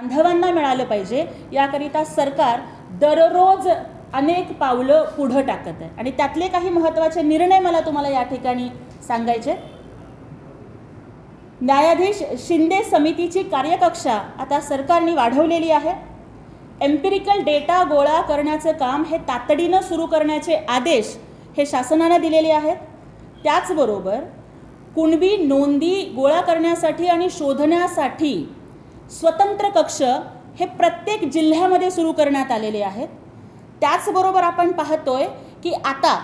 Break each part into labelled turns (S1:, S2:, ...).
S1: बांधवांना मिळालं पाहिजे याकरिता सरकार दररोज अनेक पावलं पुढे टाकत आहे आणि त्यातले काही महत्त्वाचे निर्णय मला तुम्हाला या ठिकाणी सांगायचे। न्यायाधीश शिंदे समितीची कार्यकक्षा आता सरकारने वाढवलेली आहे। एम्पिरिकल डेटा गोळा करण्याचं काम हे तातडीनं सुरू करण्याचे आदेश हे शासनाने दिलेले आहेत। त्याचबरोबर कुणबी नोंदी गोळा करण्यासाठी आणि शोधण्यासाठी स्वतंत्र कक्ष हे प्रत्येक जिल्ह्यामध्ये सुरू करण्यात आलेले आहेत। त्याचबरोबर आपण पाहतोय की आता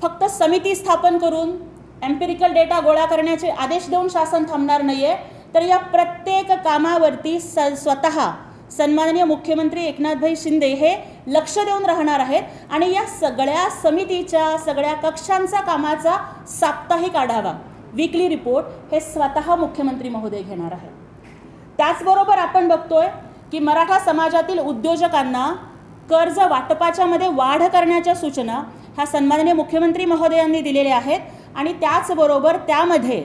S1: फक्त समिती स्थापन करून एम्पिरिकल डेटा गोळा करण्याचे आदेश देऊन शासन थांबणार नाहीये, तर या प्रत्येक कामावरती स्वतः सन्माननीय मुख्यमंत्री एकनाथभाई शिंदे हे लक्ष देऊन राहणार आहेत आणि या सगळ्या समितीच्या सगळ्या कक्षांचा कामाचा साप्ताहिक आढावा वीकली रिपोर्ट हे स्वतः मुख्यमंत्री महोदय घेणार आहेत। त्याचबरोबर आपण बघतोय की मराठा समाजातील उद्योजकांना कर्ज वाटपाच्या मध्ये वाढ करण्याच्या सूचना ह्या सन्माननीय मुख्यमंत्री महोदयांनी दिलेल्या आहेत आणि त्याचबरोबर त्यामध्ये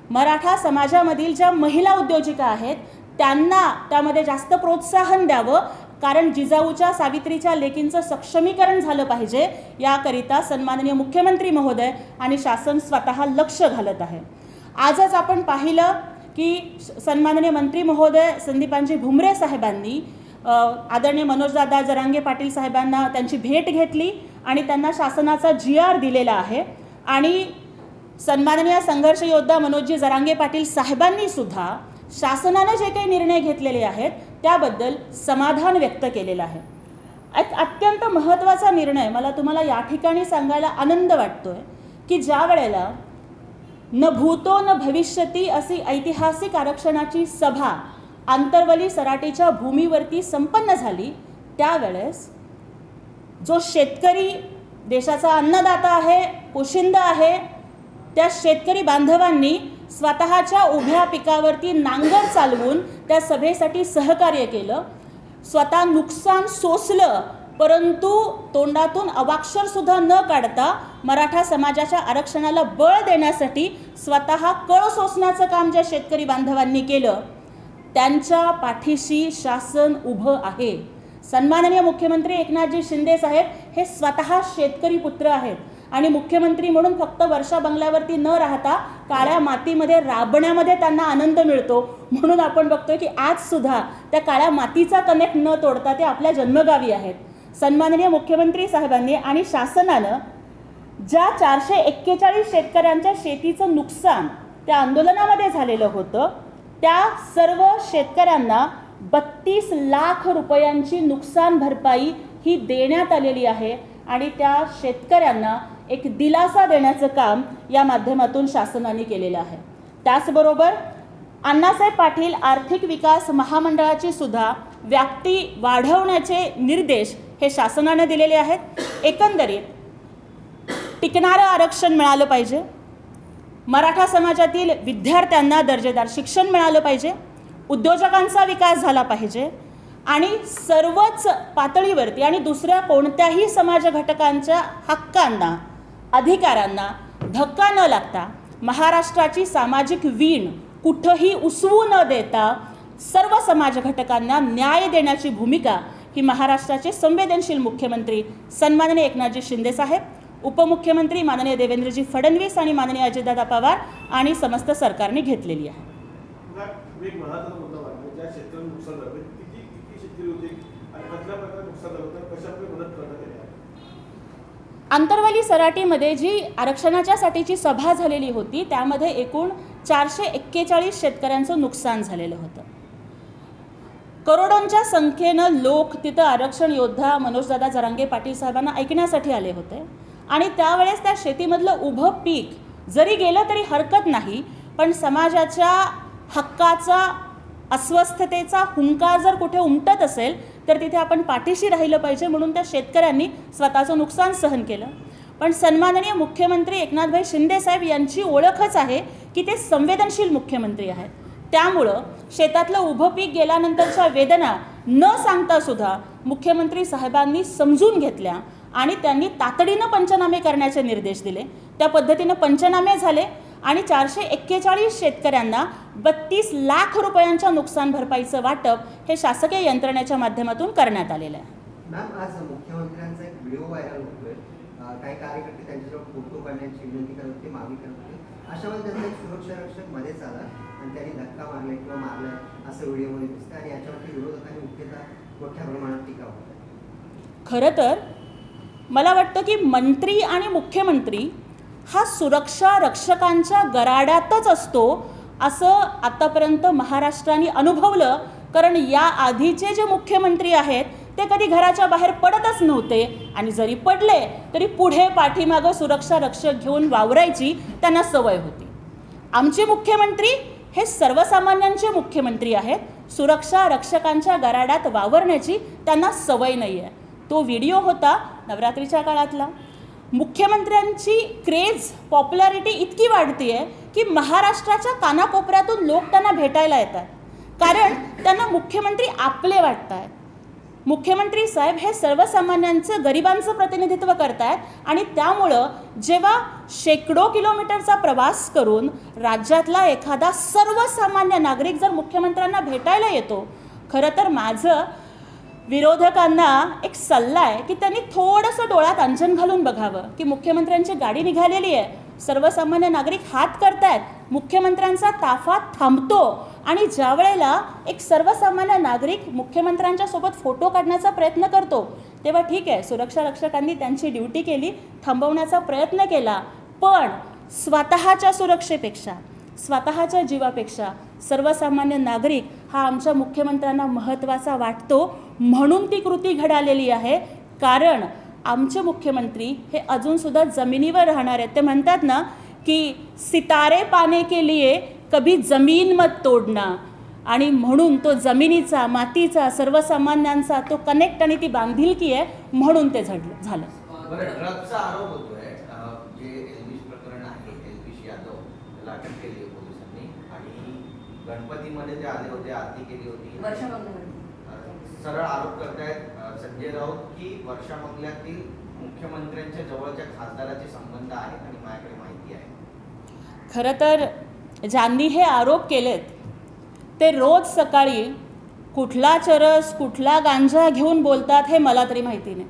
S1: मराठा समाजामधील ज्या महिला उद्योजिका आहेत त्यांना त्यामध्ये जास्त प्रोत्साहन द्यावं, कारण जिजाऊच्या सावित्रीच्या लेकींचं सक्षमीकरण झालं पाहिजे याकरिता सन्माननीय मुख्यमंत्री महोदय आणि शासन स्वतः लक्ष घालत आहे। आजच आपण पाहिलं की सन्माननीय मंत्री महोदय संदीपानजी भुमरे साहेबांनी आदरणीय मनोजदादा जरांगे पाटील साहेबांना त्यांची भेट घेतली आणि त्यांना शासनाचा GR दिलेला आहे आणि सन्माननीय संघर्ष योद्धा मनोजजी जरांगे पाटील साहेबांनी सुद्धा शासनाने जे काही निर्णय घेतलेले आहेत त्याबद्दल समाधान व्यक्त केलेलं आहे। अत्यंत महत्त्वाचा निर्णय मला तुम्हाला या ठिकाणी सांगायला आनंद वाटतोय की ज्या वेळेला न भूतो न भविष्यती अशी ऐतिहासिक आरक्षणाची सभा आंतरवली सराटीच्या भूमीवरती संपन्न झाली, त्यावेळेस जो शेतकरी देशाचा अन्नदाता आहे, पोशिंदा आहे, त्या शेतकरी बांधवांनी स्वतःच्या उभ्या पिकावरती नांगर चालवून त्या सभेसाठी सहकार्य केलं, स्वतः नुकसान सोसलं, परंतु तोंडातून अवाक्षर सुद्धा न काढता मराठा समाजाच्या आरक्षणाला बळ देण्यासाठी स्वतः कळ सोसण्याचं काम ज्या शेतकरी बांधवांनी केलं त्यांच्या पाठीशी शासन उभं आहे। सन्माननीय मुख्यमंत्री एकनाथजी शिंदे साहेब हे स्वतः शेतकरी पुत्र आहेत आणि मुख्यमंत्री म्हणून फक्त वर्षा बंगल्यावरती न राहता काळ्या मातीमध्ये राबण्यामध्ये त्यांना आनंद मिळतो, म्हणून आपण बघतोय की आज सुद्धा त्या काळ्या मातीचा कनेक्ट न तोडता ते आपल्या जन्मगावी आहेत। सन्माननीय मुख्यमंत्री साहेबांनी आणि शासनानं ज्या 441 शेतकऱ्यांच्या शेतीचं नुकसान त्या आंदोलनामध्ये झालेलं होतं त्या सर्व शेतकऱ्यांना 32 लाख रुपयांची नुकसान भरपाई ही देण्यात आलेली आहे आणि त्या शेतकऱ्यांना एक दिलासा देण्याचं काम या माध्यमातून शासनाने केलेलं आहे। त्याचबरोबर अण्णासाहेब पाटील आर्थिक विकास महामंडळाची सुद्धा व्याप्ती वाढवण्याचे निर्देश हे शासनाने दिलेले आहेत। एकंदरीत टिकणारं आरक्षण मिळालं पाहिजे, मराठा समाजातील विद्यार्थ्यांना दर्जेदार शिक्षण मिळालं पाहिजे, उद्योजकांचा विकास झाला पाहिजे आणि सर्वच पातळीवरती आणि दुसऱ्या कोणत्याही समाज घटकांच्या हक्कांना अधिकारांना धक्का न लागता महाराष्ट्राची सामाजिक वीण कुठंही उसवू न देता सर्व समाज घटकांना न्याय देण्याची भूमिका ही महाराष्ट्राचे संवेदनशील मुख्यमंत्री सन्माननीय एकनाथजी शिंदे साहेब, उपमुख्यमंत्री माननीय देवेंद्रजी फडणवीस आणि माननीय अजितदादा पवार आणि समस्त सरकारने घेतलेली आहे। आंतरवली सराटीमध्ये जी आरक्षणाच्यासाठीची सभा झालेली होती त्यामध्ये एकूण 441 शेतकऱ्यांचं नुकसान झालेलं होतं। करोडोंच्या संख्येनं लोक तिथं आरक्षण योद्धा मनोजदादा जरांगे पाटील साहेबांना ऐकण्यासाठी आले होते आणि त्यावेळेस त्या शेतीमधलं उभं पीक जरी गेलं तरी हरकत नाही, पण समाजाच्या हक्काचा अस्वस्थतेचा हुंकार जर कुठे उमटत असेल तर तिथे आपण पाठीशी राहिलं पाहिजे, म्हणून त्या शेतकऱ्यांनी स्वतःचं नुकसान सहन केलं। पण सन्माननीय मुख्यमंत्री एकनाथभाई शिंदे साहेब यांची ओळखच आहे की ते संवेदनशील मुख्यमंत्री आहेत, त्यामुळं शेतातलं उभं पीक गेल्यानंतरच्या वेदना न सांगता सुद्धा मुख्यमंत्री साहेबांनी समजून घेतल्या आणि त्यांनी तातडीनं पंचनामे करण्याचे निर्देश दिले। त्या पद्धतीनं पंचनामे झाले आणि 441 शेतकऱ्यांना 32 लाख रुपयांच्या नुकसान भरपाईचं वाटप हे शासकीय यंत्रणेच्या माध्यमातून करण्यात आलेलं आहे.
S2: मॅम, आज मुख्यमंत्र्यांचा एक व्हिडिओ व्हायरल होतोय. काही कार्यकर्ते त्यांच्याजवळ फोटो काढण्याची विनंती करत होते, मागणी करत होते. अशामध्ये त्यांचा एक सुरक्षा रक्षक मध्येच आला आणि त्यांनी धक्का मारलाय किंवा मारलाय असं व्हिडिओमध्ये दिसतं आणि याच्यावरती विरोधकांनी मुख्यतः मोठ्या प्रमाणात टीका होत आहे.
S1: खरं तर मला वाटतं की मंत्री आणि मुख्यमंत्री हा सुरक्षा रक्षकांच्या गराड्यातच असतो असं आतापर्यंत महाराष्ट्राने अनुभवलं. कारण या आधीचे जे मुख्यमंत्री आहेत ते कधी घराच्या बाहेर पडतच नव्हते आणि जरी पडले तरी पुढे पाठीमागं सुरक्षा रक्षक घेऊन वावरायची त्यांना सवय होती. आमचे मुख्यमंत्री हे सर्वसामान्यांचे मुख्यमंत्री आहेत. सुरक्षा रक्षकांच्या गराड्यात वावरण्याची त्यांना सवय नाही आहे. तो व्हिडिओ होता नवरात्रीच्या काळातला. मुख्यमंत्र्यांची क्रेज, पॉप्युलॅरिटी इतकी वाढती आहे की महाराष्ट्राच्या कानाकोपऱ्यातून लोक त्यांना भेटायला येतात, कारण त्यांना मुख्यमंत्री आपले वाटत आहेत. मुख्यमंत्री साहेब हे सर्वसामान्यांचं, गरिबांचं प्रतिनिधित्व करत आहेत आणि त्यामुळं जेव्हा शेकडो किलोमीटरचा प्रवास करून राज्यातला एखादा सर्वसामान्य नागरिक जर मुख्यमंत्र्यांना भेटायला येतो, खरं तर माझं विरोधकांना एक सल्ला आहे की त्यांनी थोडंसं डोळ्यात अंजन घालून बघावं की मुख्यमंत्र्यांची गाडी निघालेली आहे, सर्वसामान्य नागरिक हात करतायत, मुख्यमंत्र्यांचा ताफा थांबतो आणि ज्या वेळेला एक सर्वसामान्य नागरिक मुख्यमंत्र्यांच्या सोबत फोटो काढण्याचा प्रयत्न करतो तेव्हा ठीक आहे, सुरक्षा रक्षकांनी त्यांची ड्युटी केली, थांबवण्याचा प्रयत्न केला, पण स्वतःच्या सुरक्षेपेक्षा, स्वतःच्या जीवापेक्षा सर्वसामान्य नागरिक हा आमच्या मुख्यमंत्र्यांना महत्त्वाचा वाटतो. म्हणून ती कृती घडालेली आहे. कारण आमचे मुख्यमंत्री हे अजूनसुद्धा जमिनीवर राहणार आहेत. ते म्हणतात ना की सितारे पाने के लिए कभी जमीन मत तोडना, आणि म्हणून तो जमिनीचा, मातीचा, सर्वसामान्यांचा तो कनेक्ट आणि ती बांधिलकी आहे, म्हणून ते झालं.
S3: ड्रग्सचा आरोप होतोय, जे एल्विश प्रकरण आहे, एल्विश यादव त्याला अटक केली आहे पोलिसांनी आणि गणपतीमध्ये जे आले होते, आरती केली होती. सरळ आरोप करतायत संजय राऊत की वर्षा बंगल्यातील मुख्यमंत्र्यांच्या जवळच्या खासदाराचे संबंध आहेत आणि माझ्याकडे माहिती आहे.
S1: खरं तर ज्यांनी हे आरोप केलेत ते रोज सकाळी कुठला चरस, कुठला गांजा घेऊन बोलतात हे मला तरी माहिती नाही.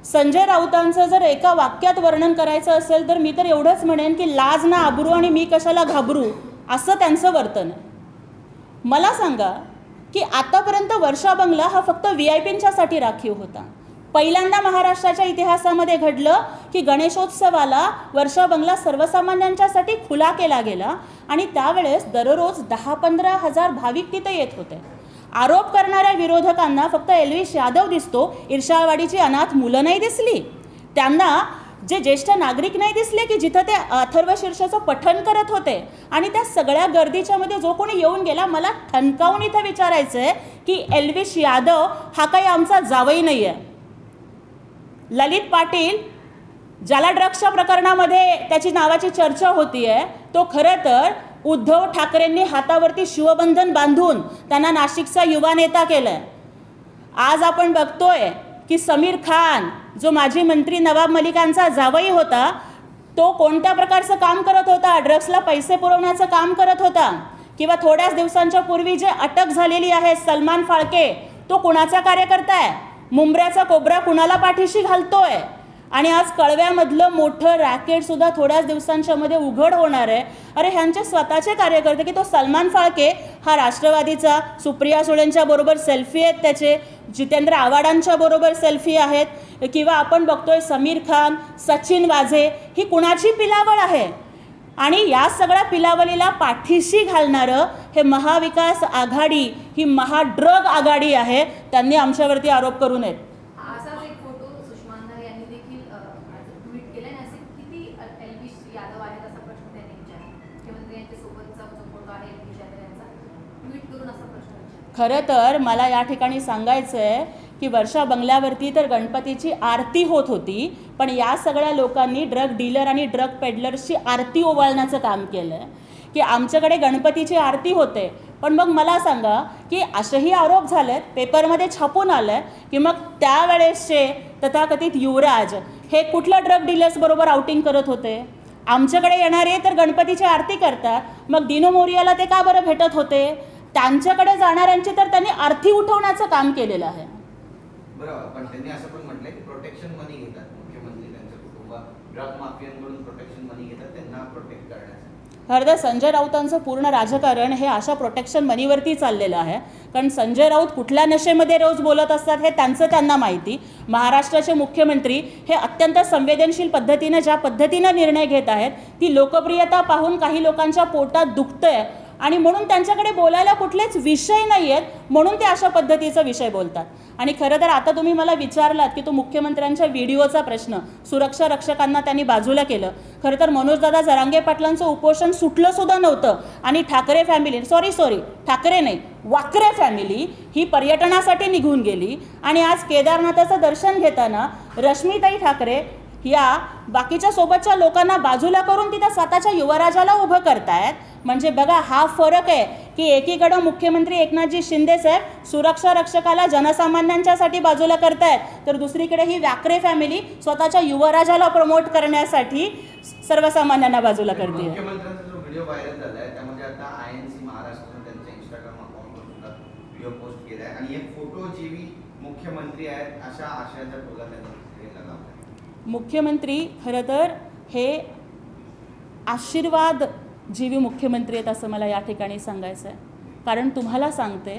S1: संजय राऊतांचं जर एका वाक्यात वर्णन करायचं असेल तर मी तर एवढंच म्हणेन की लाज ना आबरू आणि मी कशाला घाबरू, असं त्यांचं वर्तन आहे. मला सांगा की आतापर्यंत वर्षा बंगला हा फक्त VIP-ंच्यासाठी राखीव होता. पहिल्यांदा महाराष्ट्राच्या इतिहासामध्ये घडलं की गणेशोत्सवाला वर्षा बंगला सर्वसामान्यांच्यासाठी खुला केला गेला आणि त्यावेळेस दररोज 10-15 हजार भाविक तिथे येत होते. आरोप करणाऱ्या विरोधकांना फक्त एल्विश यादव दिसतो, इर्षावाडीची अनाथ मुलं नाही दिसली, त्यांना जे ज्येष्ठ नागरिक नाही दिसले की जिथं ते अथर्वशीर्षाचं पठण करत होते, आणि त्या सगळ्या गर्दीच्यामध्ये जो कोणी येऊन गेला, मला ठणकावून इथं विचारायचं आहे की एल्विश यादव हा काही आमचा जावई नाही आहे. ललित पाटील, ज्याला ड्रग्सच्या प्रकरणामध्ये त्याची नावाची चर्चा होती आहे, तो खरं तर उद्धव ठाकरेंनी हातावरती शिवबंधन बांधून त्यांना नाशिकचा युवा नेता केला आहे. आज आपण बघतोय की समीर खान, जो माजी मंत्री नवाब मलिकांचा जावई होता, तो कोणत्या प्रकारचं काम करत होता, ड्रग्सला पैसे पुरवण्याचं काम करत होता. किंवा थोड्याच दिवसांच्या पूर्वी जे अटक झालेली आहे सलमान फाळके, तो कुणाचा कार्यकर्ता आहे, मुंबऱ्याचा कोबरा कुणाला पाठीशी घालतोय, आणि आज कळव्यामधलं मोठं रॅकेटसुद्धा थोड्याच दिवसांच्या मध्ये उघड होणार आहे. अरे ह्यांचे स्वतःचे कार्यकर्ते, की तो सलमान फाळके हा राष्ट्रवादीचा, सुप्रिया सुळेंच्या बरोबर सेल्फी आहेत त्याचे, जितेंद्र आव्हाडांच्या बरोबर सेल्फी आहेत, किंवा आपण बघतोय समीर खान, सचिन वाझे, ही कुणाची पिलावळ आहे. आणि या सगळ्या पिलावलीला पाठीशी घालणारं हे महाविकास आघाडी, ही महाड्रग आघाडी आहे. त्यांनी आमच्यावरती आरोप करू नयेत.
S4: असाच एक फोटो सुषमा अंधारे यांनी देखील ट्विट केलाय. असे किती एल्विश यादव आहेत असा प्रश्न त्यांनी विचारला. मुख्यमंत्री यांच्यासोबतचा जो फोटो आहे एल्विश यादव यांचा, ट्विट करून असा प्रश्न विचारला.
S1: खरं तर मला या ठिकाणी सांगायचं आहे की वर्षा बंगल्यावरती तर गणपतीची आरती होत होती, पण या सगळ्या लोकांनी ड्रग डीलर आणि ड्रग पेडलर्सची आरती ओवाळण्याचं काम केलं आहे. की आमच्याकडे गणपतीची आरती होते, पण मग मला सांगा की असेही आरोप झालेत, पेपरमध्ये छापून आलं आहे की मग त्यावेळेसचे तथाकथित युवराज हे कुठल्या ड्रग डीलर्सबरोबर आउटिंग करत होते. आमच्याकडे येणारे तर गणपतीची आरती करतात, मग दिनो मोरियाला ते का बरं भेटत होते. त्यांच्याकडे जाणाऱ्यांची तर त्यांनी आरती उठवण्याचं काम केलेलं आहे.
S3: बरोबर, पण त्यांनी असं पण म्हटलंय की प्रोटेक्शन मनी घेतात मुख्यमंत्री, त्यांचं कुटुंब ड्रग माफियांकडून प्रोटेक्शन मनी घेतात त्यांना प्रोटेक्ट करण्यासाठी.
S1: खरं तर संजय राऊतांचं पूर्ण राजकारण हे अशा प्रोटेक्शन मनीवरती चाललेलं आहे. कारण संजय राऊत कुठल्या नशेमध्ये रोज बोलत असतात हे त्यांना माहिती. महाराष्ट्राचे मुख्यमंत्री हे अत्यंत संवेदनशील पद्धतीनं ज्या पद्धतीनं निर्णय घेत आहेत ती लोकप्रियता पाहून काही लोकांच्या पोटात दुखतंय आणि म्हणून त्यांच्याकडे बोलायला कुठलेच विषय नाही आहेत, म्हणून ते अशा पद्धतीचा विषय बोलतात. आणि खरं तर आता तुम्ही मला विचारलात की तो मुख्यमंत्र्यांच्या व्हिडिओचा प्रश्न, सुरक्षा रक्षकांना त्यांनी बाजूला केलं. खरं तर मनोजदादा जरांगे पाटलांचं उपोषण सुटलं सुद्धा नव्हतं आणि ठाकरे फॅमिली ठाकरे नाही वाकरे फॅमिली ही पर्यटनासाठी निघून गेली आणि आज केदारनाथाचं दर्शन घेताना रश्मीताई ठाकरे या बाकीच्या सोबतच्या लोकांना बाजूला करून तिथं स्वतःच्या युवराजाला उभं करतायत. म्हणजे बघा हा फरक आहे की एकीकडं मुख्यमंत्री एकनाथजी शिंदे साहेब सुरक्षा रक्षकाला जनसामान्यांच्यासाठी बाजूला करतायत, तर दुसरीकडे ही व्याकरे फॅमिली स्वतःच्या युवराजाला प्रमोट करण्यासाठी सर्वसामान्यांना बाजूला करते.
S3: मुख्यमंत्र्यांचा जो व्हिडिओ व्हायरल झालाय त्यामध्ये आता INC महाराष्ट्राने त्यांच्या इंस्टाग्राम अकाउंटवर सुद्धा व्हिडिओ पोस्ट केलाय आणि एक फोटो जीवी मुख्यमंत्री आहेत अशा आशयाचा टोला त्यांनी लावला.
S1: मुख्यमंत्री खरं तर हे आशीर्वाद जीवी मुख्यमंत्री आहेत असं मला या ठिकाणी सांगायचं आहे. कारण तुम्हाला सांगते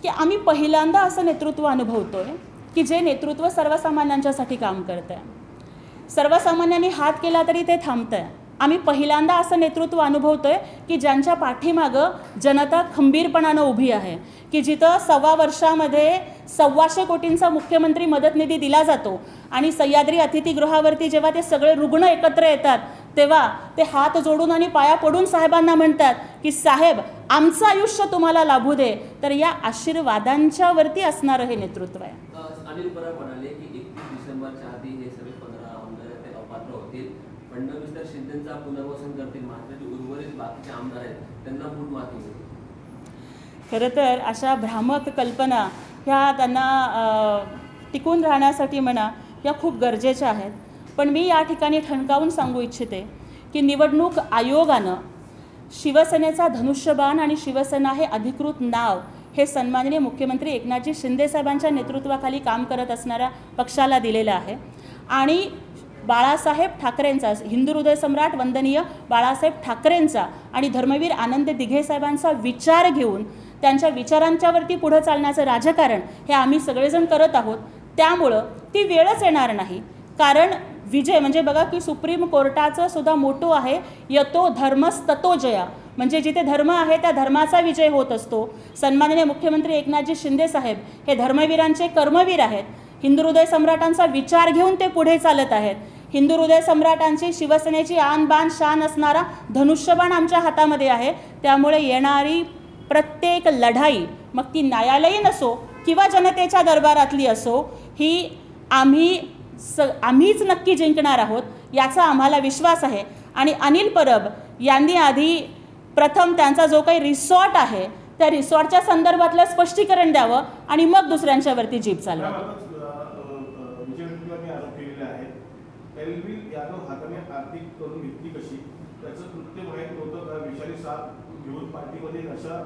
S1: की आम्ही पहिल्यांदा असं नेतृत्व अनुभवतो आहे की जे नेतृत्व सर्वसामान्यांच्यासाठी काम करतं आहे. सर्वसामान्यांनी हात केला तरी ते थांबतं आहे. आम्ही पहिल्यांदा असं नेतृत्व अनुभवतो आहे की ज्यांच्या पाठीमागं जनता खंबीरपणानं उभी आहे, की जिथं 1.25 वर्षामध्ये 125 कोटींचा मुख्यमंत्री मदत निधी दिला जातो आणि सह्याद्री अतिथीगृहावरती जेव्हा ते सगळे रुग्ण एकत्र येतात तेव्हा ते हात जोडून आणि पाया पडून साहेबांना म्हणतात की साहेब आमचं आयुष्य तुम्हाला लाभू दे. तर या आशीर्वादांच्या वरती असणारं हे नेतृत्व आहे.
S5: अनिल परब म्हणाले की 31 डिसेंबरच्या आधी हे सगळे 15 आमदार ते अपात्र होतील. फडणवीस तर शिंदेचा पुनर्वसन करतील, मात्र जे उर्वरित बाकीचे आमदार आहेत त्यांना मूठ माती होईल.
S1: खरं तर अशा भ्रामक कल्पना ह्या त्यांना टिकून राहण्यासाठी म्हणा या खूप गरजेच्या आहेत. पण मी या ठिकाणी ठणकावून सांगू इच्छिते की निवडणूक आयोगानं शिवसेनेचा धनुष्यबाण आणि शिवसेना हे अधिकृत नाव हे सन्माननीय मुख्यमंत्री एकनाथजी शिंदेसाहेबांच्या नेतृत्वाखाली काम करत असणाऱ्या पक्षाला दिलेलं आहे. आणि बाळासाहेब ठाकरेंचा, हिंदू हृदय सम्राट वंदनीय बाळासाहेब ठाकरेंचा आणि धर्मवीर आनंद दिघे साहेबांचा विचार घेऊन त्यांच्या विचारांच्यावरती पुढं चालण्याचं राजकारण हे आम्ही सगळेजण करत आहोत. त्यामुळं ती वेळच येणार नाही. कारण विजय म्हणजे बघा की सुप्रीम कोर्टाचं सुद्धा मोटो आहे यतो धर्मस्ततो जया, म्हणजे जिथे धर्म आहे त्या धर्माचा विजय होत असतो. सन्माननीय मुख्यमंत्री एकनाथजी शिंदे साहेब हे धर्मवीरांचे कर्मवीर आहेत. हिंदू हृदय सम्राटांचा विचार घेऊन ते पुढे चालत आहेत. हिंदू हृदय सम्राटांची शिवसेनेची आन बान शान असणारा धनुष्यबाण आमच्या हातामध्ये आहे. त्यामुळे येणारी प्रत्येक लढाई मग ती न्यायालयीन असो किंवा जनतेच्या दरबारातली असो ही आम्हीच नक्की जिंकणार आहोत याचा आम्हाला विश्वास आहे. आणि अनिल परब यांनी आधी प्रथम त्यांचा जो काही रिसॉर्ट आहे त्या रिसॉर्टच्या संदर्भातलं स्पष्टीकरण द्यावं आणि मग दुसऱ्यांच्यावरती जीभ चालवावी.
S6: एलवी यादव हाताने आर्थिक करून घेतली कशी, त्याचं कृत्य माहीत नव्हतं का, विषारी साथ घेऊन पार्टीमध्ये नशा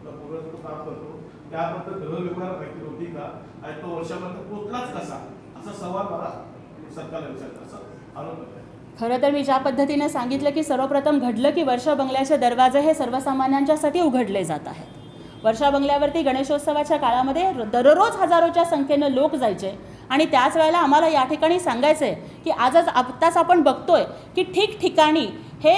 S6: पुरवतो काम करतो, त्याबद्दल गृहविभागाला माहिती नव्हती का आणि तो वर्षापर्यंत पोचलाच कसा, असा सवाल मला सरकारला विचारला, असा आरोप आहे.
S1: खरं तर मी ज्या पद्धतीने सांगितलं की सर्वप्रथम घडलं की वर्षा बंगल्याचे दरवाजे हे सर्वसामान्यांच्यासाठी उघडले जात आहेत. वर्षा बंगल्यावरती गणेशोत्सवाच्या काळामध्ये दररोज हजारोच्या संख्येनं लोक जायचे आणि त्याच वेळेला आम्हाला या ठिकाणी सांगायचं आहे की आत्ताच आपण बघतोय की ठिकठिकाणी हे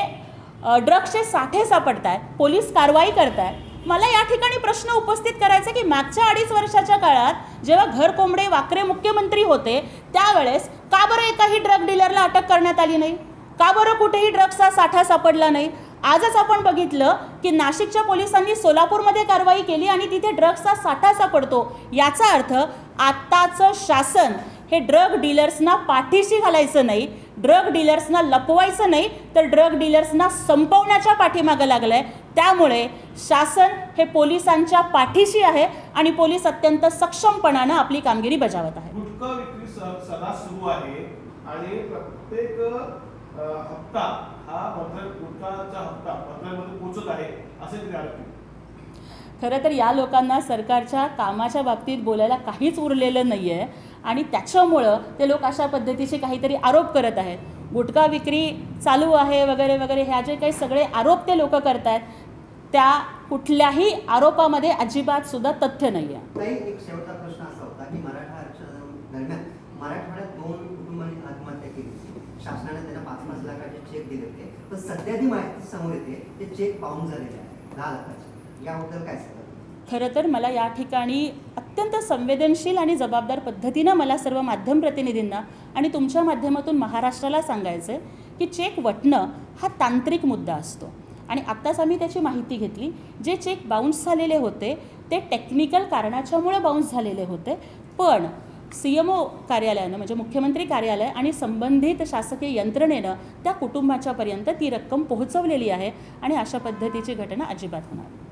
S1: ड्रग्सचे साठे सापडत आहेत, पोलीस कारवाई करत आहेत. मला या ठिकाणी प्रश्न उपस्थित करायचा की मागच्या 2.5 वर्षाच्या काळात जेव्हा घरकोंबडे वाकरे मुख्यमंत्री होते त्यावेळेस का बरं एकाही ड्रग डीलरला अटक करण्यात आली नाही, का बरं कुठेही ड्रग्सचा साठा सापडला नाही. आजच आपण बघितलं की नाशिकच्या पोलिसांनी सोलापूरमध्ये कारवाई केली आणि तिथे ड्रग्सचा साठा सापडतो. याचा अर्थ आत्ताचं शासन हे ड्रग डीलर्सना पाठीशी घालायचं नाही, ड्रग डीलर्सना लपवायचं नाही, तर ड्रग डीलर्सना संपवण्याच्या पाठीमागं लागलं आहे. त्यामुळे शासन हे पोलिसांच्या पाठीशी आहे आणि पोलीस अत्यंत सक्षमपणानं आपली कामगिरी बजावत आहे.
S6: गुटखा विक्री सदा सुरू आहे आणि प्रत्येक हप्ता हा गुटखाचा हप्ता मंत्र्यांमध्ये पोहोचत आहे असे तरी आरोप.
S1: खरं तर या लोकांना सरकारच्या कामाच्या बाबतीत बोलायला काहीच उरलेलं नाही आहे आणि त्याच्यामुळं ते लोक अशा पद्धतीचे काहीतरी आरोप करत आहेत. गुटखा विक्री चालू आहे वगैरे वगैरे ह्या जे काही सगळे आरोप ते लोक करत आहेत त्या कुठल्याही आरोपामध्ये अजिबात सुद्धा तथ्य नाही आहे.
S2: ताई, एक शेवटचा प्रश्न असा होता की मराठा आरक्षणादरम्यान मराठवाड्यात 2 कुटुंबांनी आत्महत्या केली. शासनाने त्यांना 5-5 लाखाचे चेक दिले होते, पण सध्या ती माहिती समोर येते ते चेक बाउन्स झालेले आहेत 10 लाखाचे. याबद्दल काय सांगाल?
S1: खरं तर मला या ठिकाणी अत्यंत संवेदनशील आणि जबाबदार पद्धतीनं मला सर्व माध्यम प्रतिनिधींना आणि तुमच्या माध्यमातून महाराष्ट्राला सांगायचं आहे की चेक वटणं हा तांत्रिक मुद्दा असतो आणि आत्ताच आम्ही त्याची माहिती घेतली. जे चेक बाउन्स झालेले होते ते टेक्निकल कारणाच्यामुळे बाउन्स झालेले होते, पण CMO कार्यालयानं म्हणजे मुख्यमंत्री कार्यालय आणि संबंधित शासकीय यंत्रणेनं त्या कुटुंबाच्यापर्यंत ती रक्कम पोहोचवलेली आहे आणि अशा पद्धतीची घटना अजिबात होणार नाही.